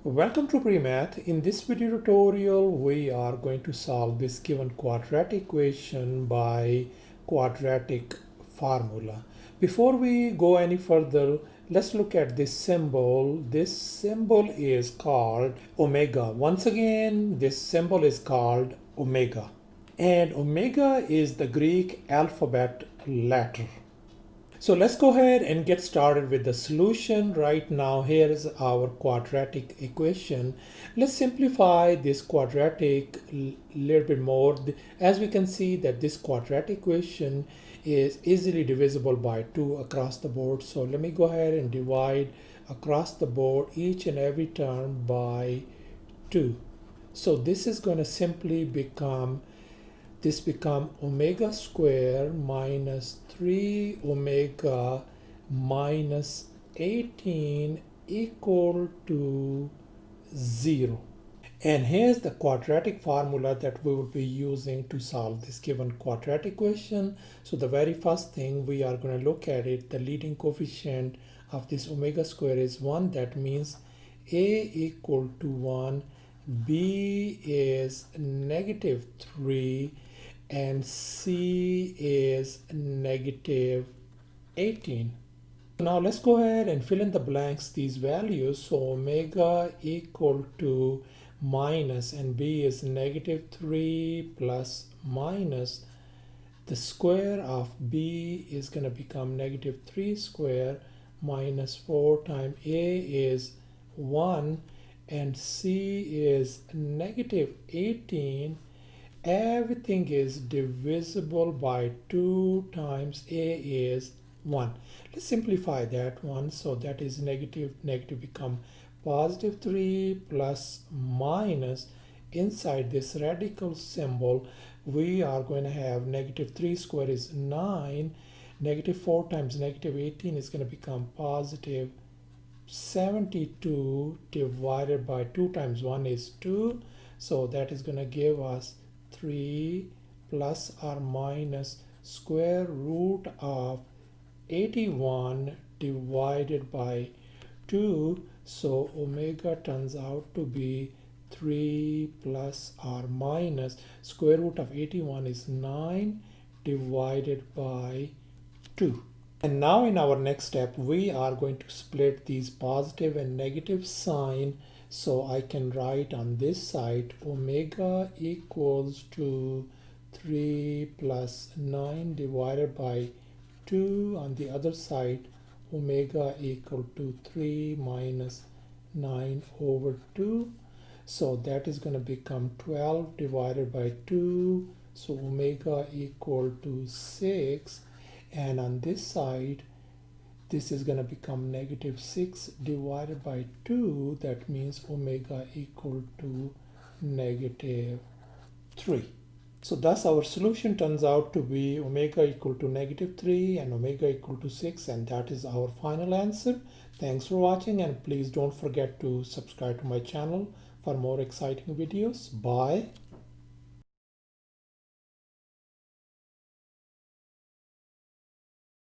Welcome to Premath. In this video tutorial, we are going to solve this given quadratic equation by quadratic formula. Before we go any further, let's look at this symbol. This symbol is called omega. Once again, this symbol is called omega. And omega is the Greek alphabet letter. So let's go ahead and get started with the solution. Right now, here is our quadratic equation. Let's simplify this quadratic a little bit more. As we can see that this quadratic equation is easily divisible by 2 across the board. So let me go ahead and divide across the board each and every term by 2. So this is going to simply become omega square minus 3 omega minus 18 equal to 0. And here's the quadratic formula that we will be using to solve this given quadratic equation. So the very first thing we are going to look at it, the leading coefficient of this omega square is 1. That means a equal to 1, b is negative 3, and c is negative 18. Now let's go ahead and fill in the blanks these values. So omega equal to minus, and b is negative 3 plus minus. The square of b is going to become negative 3 square minus 4 times a is 1 and c is negative 18. Everything is divisible by 2 times a is 1. Let's simplify that one. So that is negative become positive 3 plus minus. Inside this radical symbol, we are going to have negative 3 square is 9. Negative 4 times negative 18 is going to become positive 72 divided by 2 times 1 is 2. So that is going to give us 3 plus or minus square root of 81 divided by 2. So omega turns out to be 3 plus or minus square root of 81 is 9 divided by 2. And now in our next step, we are going to split these positive and negative sign. So I can write on this side omega equals to 3 plus 9 divided by 2. On the other side, omega equal to 3 minus 9 over 2. So that is going to become 12 divided by 2. So omega equal to 6. And on this side, this is going to become negative 6 divided by 2. That means omega equal to negative 3. So thus our solution turns out to be omega equal to negative 3 and omega equal to 6, and that is our final answer. Thanks for watching, and please don't forget to subscribe to my channel for more exciting videos. Bye.